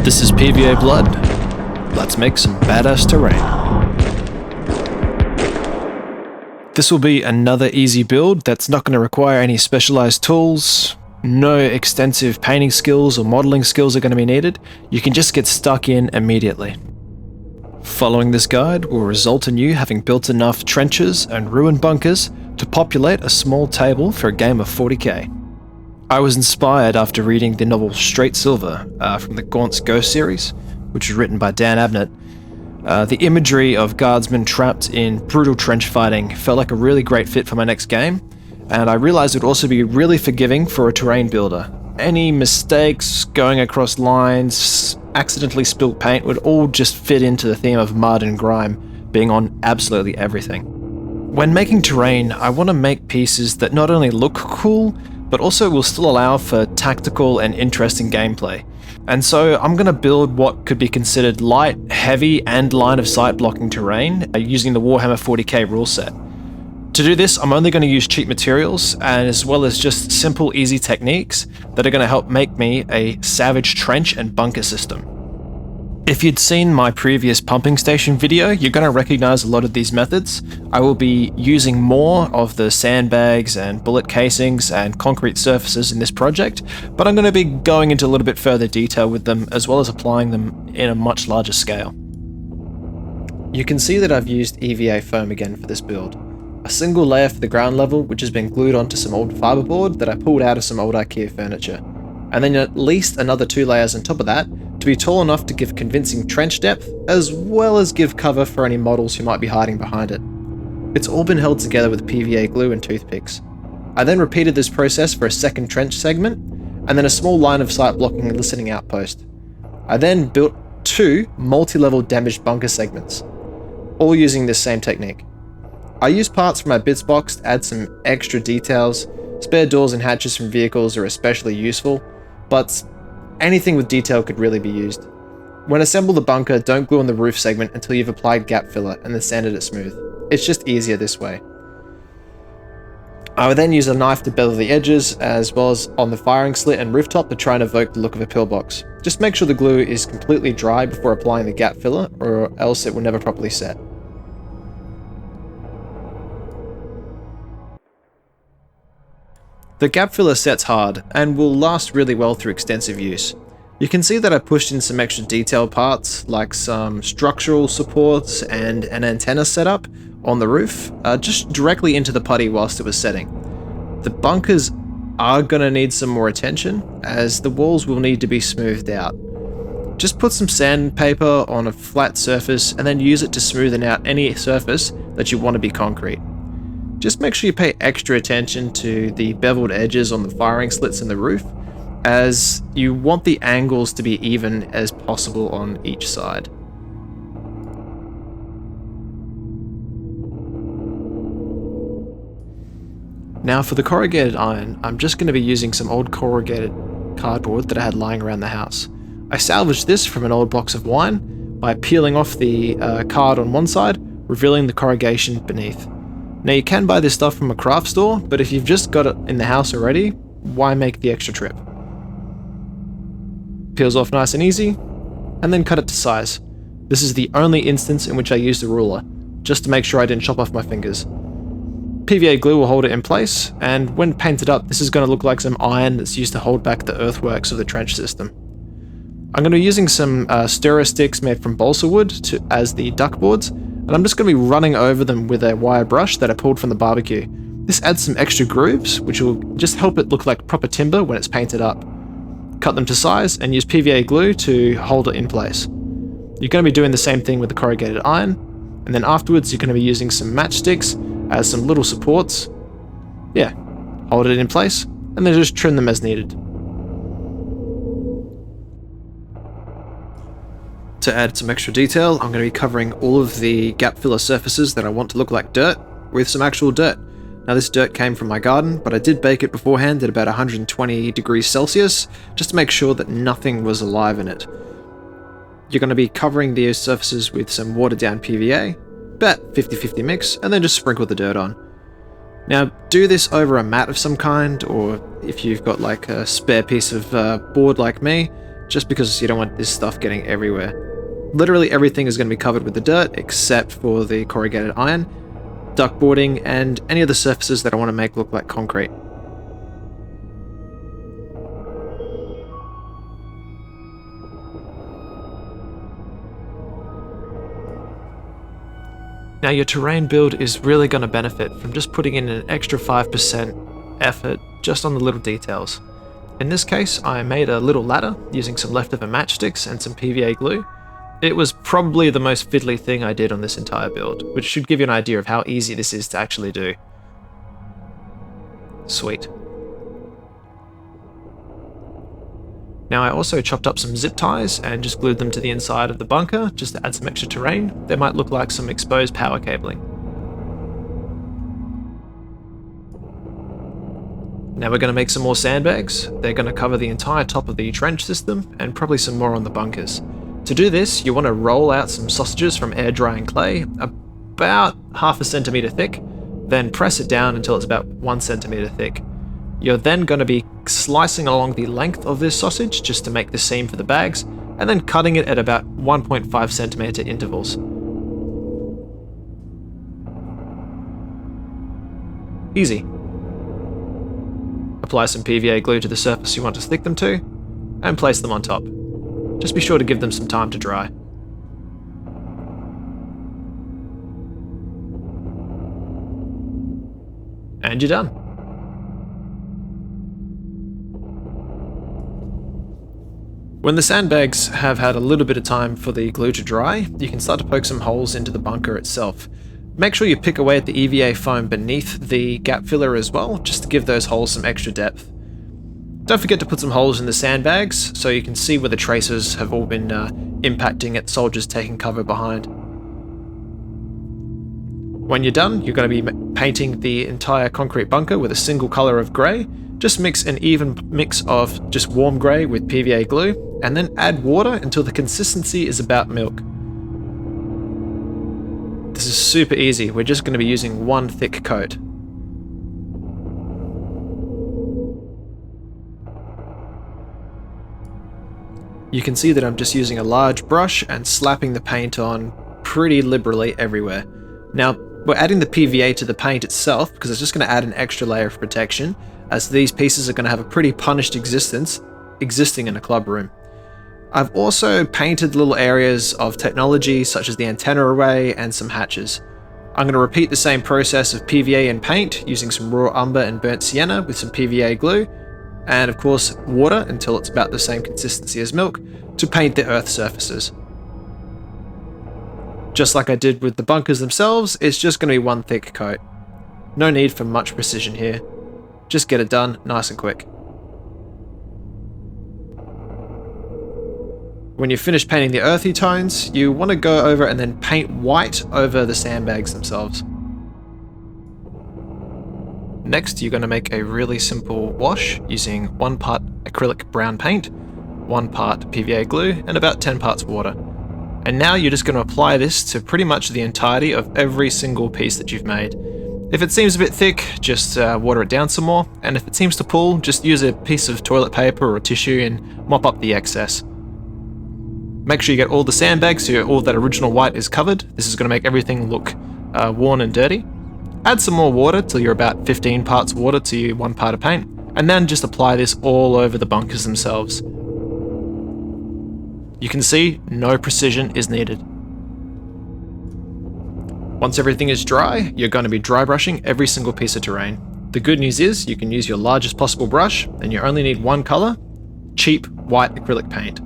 This is PVA Blood. Let's make some badass terrain. This will be another easy build that's not going to require any specialized tools. No extensive painting skills or modeling skills are going to be needed. You can just get stuck in immediately. Following this guide will result in you having built enough trenches and ruined bunkers to populate a small table for a game of 40k. I was inspired after reading the novel Straight Silver from the Gaunt's Ghost series, which was written by Dan Abnett. The imagery of guardsmen trapped in brutal trench fighting felt like a really great fit for my next game, and I realized it would also be really forgiving for a terrain builder. Any mistakes, going across lines, accidentally spilled paint would all just fit into the theme of mud and grime being on absolutely everything. When making terrain, I want to make pieces that not only look cool, but also will still allow for tactical and interesting gameplay. And so I'm going to build what could be considered light, heavy, and line of sight blocking terrain using the Warhammer 40k rule set. To do this, I'm only going to use cheap materials, and as well as just simple, easy techniques that are going to help make me a savage trench and bunker system. If you'd seen my previous pumping station video, you're going to recognize a lot of these methods. I will be using more of the sandbags and bullet casings and concrete surfaces in this project, but I'm going to be going into a little bit further detail with them, as well as applying them in a much larger scale. You can see that I've used EVA foam again for this build. A single layer for the ground level, which has been glued onto some old fiberboard that I pulled out of some old IKEA furniture. And then at least another 2 layers on top of that, to be tall enough to give convincing trench depth, as well as give cover for any models who might be hiding behind it. It's all been held together with PVA glue and toothpicks. I then repeated this process for a second trench segment, and then a small line of sight blocking and listening outpost. I then built 2 multi-level damaged bunker segments, all using this same technique. I used parts from my bits box to add some extra details. Spare doors and hatches from vehicles are especially useful, but anything with detail could really be used. When assemble the bunker, don't glue on the roof segment until you've applied gap filler and then sanded it smooth. It's just easier this way. I would then use a knife to bevel the edges, as well as on the firing slit and rooftop to try and evoke the look of a pillbox. Just make sure the glue is completely dry before applying the gap filler, or else it will never properly set. The gap filler sets hard, and will last really well through extensive use. You can see that I pushed in some extra detail parts, like some structural supports and an antenna setup on the roof, just directly into the putty whilst it was setting. The bunkers are going to need some more attention, as the walls will need to be smoothed out. Just put some sandpaper on a flat surface, and then use it to smoothen out any surface that you want to be concrete. Just make sure you pay extra attention to the beveled edges on the firing slits in the roof, as you want the angles to be even as possible on each side. Now for the corrugated iron, I'm just going to be using some old corrugated cardboard that I had lying around the house. I salvaged this from an old box of wine by peeling off the card on one side, revealing the corrugation beneath. Now you can buy this stuff from a craft store, but if you've just got it in the house already, why make the extra trip? Peels off nice and easy, and then cut it to size. This is the only instance in which I used a ruler, just to make sure I didn't chop off my fingers. PVA glue will hold it in place, and when painted up, this is going to look like some iron that's used to hold back the earthworks of the trench system. I'm going to be using some stirrer sticks made from balsa wood as the duct boards, and I'm just going to be running over them with a wire brush that I pulled from the barbecue. This adds some extra grooves, which will just help it look like proper timber when it's painted up. Cut them to size and use PVA glue to hold it in place. You're going to be doing the same thing with the corrugated iron, and then afterwards you're going to be using some matchsticks as some little supports. Yeah, hold it in place, and then just trim them as needed. To add some extra detail, I'm going to be covering all of the gap filler surfaces that I want to look like dirt with some actual dirt. Now this dirt came from my garden, but I did bake it beforehand at about 120 degrees Celsius, just to make sure that nothing was alive in it. You're going to be covering these surfaces with some watered down PVA, about 50-50 mix, and then just sprinkle the dirt on. Now do this over a mat of some kind, or if you've got like a spare piece of board like me, just because you don't want this stuff getting everywhere. Literally everything is going to be covered with the dirt except for the corrugated iron, duct boarding, and any of the surfaces that I want to make look like concrete. Now your terrain build is really going to benefit from just putting in an extra 5% effort just on the little details. In this case, I made a little ladder using some leftover matchsticks and some PVA glue. It was probably the most fiddly thing I did on this entire build, which should give you an idea of how easy this is to actually do. Sweet. Now I also chopped up some zip ties and just glued them to the inside of the bunker just to add some extra terrain. They might look like some exposed power cabling. Now we're going to make some more sandbags. They're going to cover the entire top of the trench system and probably some more on the bunkers. To do this, you want to roll out some sausages from air drying clay, about 1/2 centimeter thick, then press it down until it's about 1 centimeter thick. You're then going to be slicing along the length of this sausage just to make the seam for the bags, and then cutting it at about 1.5 centimeter intervals. Easy. Apply some PVA glue to the surface you want to stick them to, and place them on top. Just be sure to give them some time to dry. And you're done. When the sandbags have had a little bit of time for the glue to dry, you can start to poke some holes into the bunker itself. Make sure you pick away at the EVA foam beneath the gap filler as well, just to give those holes some extra depth. Don't forget to put some holes in the sandbags so you can see where the tracers have all been impacting at soldiers taking cover behind. When you're done, you're going to be painting the entire concrete bunker with a single color of grey. Just mix an even mix of just warm grey with PVA glue, and then add water until the consistency is about milk. This is super easy. We're just going to be using one thick coat. You can see that I'm just using a large brush and slapping the paint on pretty liberally everywhere. Now, we're adding the PVA to the paint itself because it's just going to add an extra layer of protection, as these pieces are going to have a pretty punished existing in a club room. I've also painted little areas of technology such as the antenna array and some hatches. I'm going to repeat the same process of PVA and paint using some raw umber and burnt sienna with some PVA glue, and of course water until it's about the same consistency as milk to paint the earth surfaces. Just like I did with the bunkers themselves, it's just going to be one thick coat. No need for much precision here. Just get it done nice and quick. When you've finished painting the earthy tones, you want to go over and then paint white over the sandbags themselves. Next, you're going to make a really simple wash using 1 part acrylic brown paint, 1 part PVA glue, and about 10 parts water. And now you're just going to apply this to pretty much the entirety of every single piece that you've made. If it seems a bit thick, just water it down some more, and if it seems to pull, just use a piece of toilet paper or tissue and mop up the excess. Make sure you get all the sandbags so all that original white is covered. This is going to make everything look worn and dirty. Add some more water till you're about 15 parts water to 1 part of paint, and then just apply this all over the bunkers themselves. You can see no precision is needed. Once everything is dry, you're going to be dry brushing every single piece of terrain. The good news is you can use your largest possible brush and you only need one color, cheap white acrylic paint.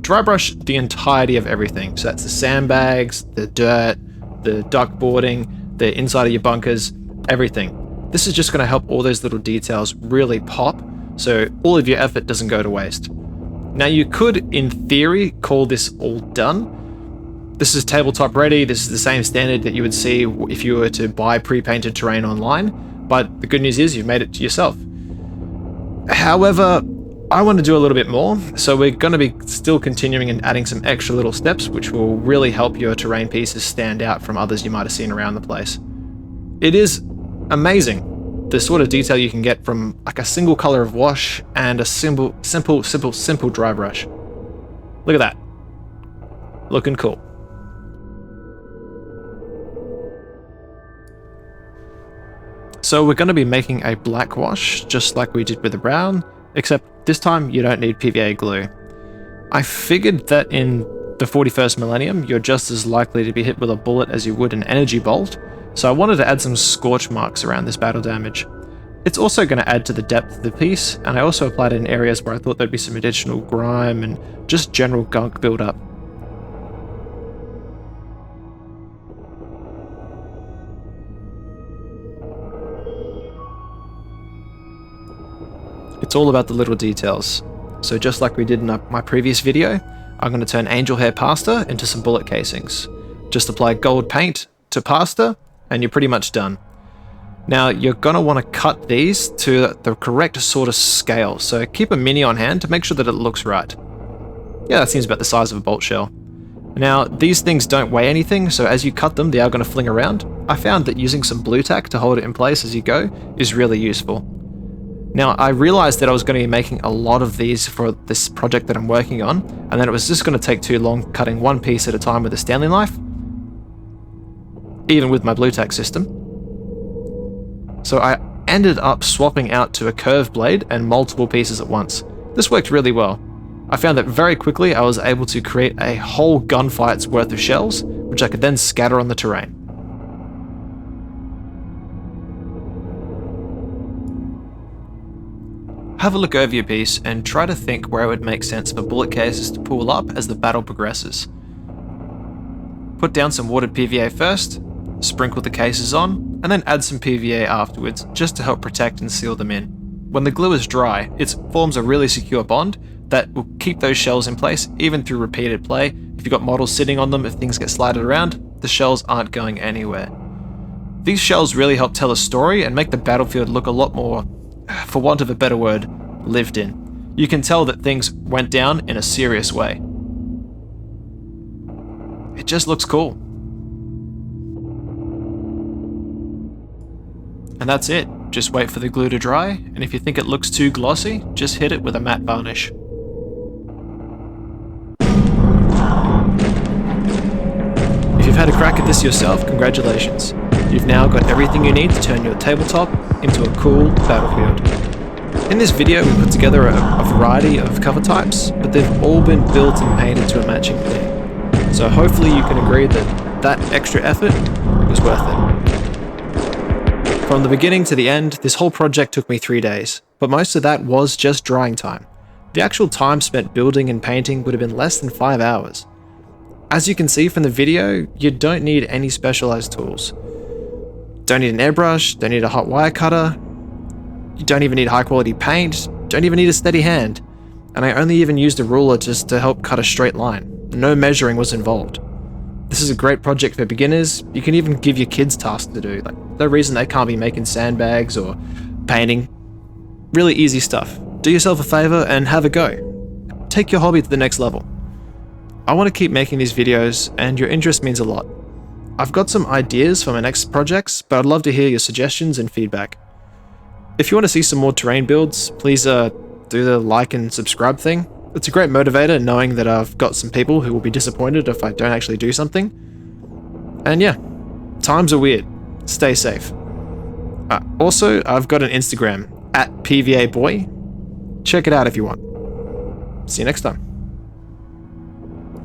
Dry brush the entirety of everything. So that's the sandbags, the dirt, the duct boarding, the inside of your bunkers, everything. This is just going to help all those little details really pop so all of your effort doesn't go to waste. Now you could, in theory, call this all done. This is tabletop ready. This is the same standard that you would see if you were to buy pre-painted terrain online, but the good news is you've made it yourself. However, I want to do a little bit more, so we're going to be still continuing and adding some extra little steps which will really help your terrain pieces stand out from others you might have seen around the place. It is amazing the sort of detail you can get from like a single color of wash and a simple dry brush. Look at that. Looking cool. So we're going to be making a black wash, just like we did with the brown, except this time you don't need PVA glue. I figured that in the 41st millennium, you're just as likely to be hit with a bullet as you would an energy bolt, so I wanted to add some scorch marks around this battle damage. It's also going to add to the depth of the piece, and I also applied it in areas where I thought there'd be some additional grime and just general gunk build-up. It's all about the little details. So just like we did in my previous video, I'm going to turn angel hair pasta into some bullet casings. Just apply gold paint to pasta and you're pretty much done. Now you're going to want to cut these to the correct sort of scale, so keep a mini on hand to make sure that it looks right. Yeah, that seems about the size of a bolt shell. Now these things don't weigh anything, so as you cut them they are going to fling around. I found that using some blue tack to hold it in place as you go is really useful. Now, I realized that I was going to be making a lot of these for this project that I'm working on, and then it was just going to take too long cutting one piece at a time with a Stanley knife, even with my blue tack system. So I ended up swapping out to a curved blade and multiple pieces at once. This worked really well. I found that very quickly I was able to create a whole gunfight's worth of shells, which I could then scatter on the terrain. Have a look over your piece and try to think where it would make sense for bullet cases to pull up as the battle progresses. Put down some watered PVA first, sprinkle the cases on, and then add some PVA afterwards just to help protect and seal them in. When the glue is dry, it forms a really secure bond that will keep those shells in place even through repeated play. If you've got models sitting on them, if things get slided around, the shells aren't going anywhere. These shells really help tell a story and make the battlefield look a lot more, for want of a better word, lived in. You can tell that things went down in a serious way. It just looks cool. And that's it. Just wait for the glue to dry, and if you think it looks too glossy, just hit it with a matte varnish. If you've had a crack at this yourself, congratulations. You've now got everything you need to turn your tabletop into a cool battlefield. In this video we put together a variety of cover types, but they've all been built and painted to a matching theme. So hopefully you can agree that that extra effort was worth it. From the beginning to the end, this whole project took me 3 days, but most of that was just drying time. The actual time spent building and painting would have been less than 5 hours. As you can see from the video, you don't need any specialized tools. Don't need an airbrush, don't need a hot wire cutter, you don't even need high quality paint, don't even need a steady hand. And I only even used a ruler just to help cut a straight line. No measuring was involved. This is a great project for beginners. You can even give your kids tasks to do. Like, no reason they can't be making sandbags or painting. Really easy stuff. Do yourself a favor and have a go. Take your hobby to the next level. I want to keep making these videos and your interest means a lot. I've got some ideas for my next projects, but I'd love to hear your suggestions and feedback. If you want to see some more terrain builds, please do the like and subscribe thing. It's a great motivator knowing that I've got some people who will be disappointed if I don't actually do something. And yeah, times are weird. Stay safe. Also, I've got an Instagram, @PVABoy. Check it out if you want. See you next time.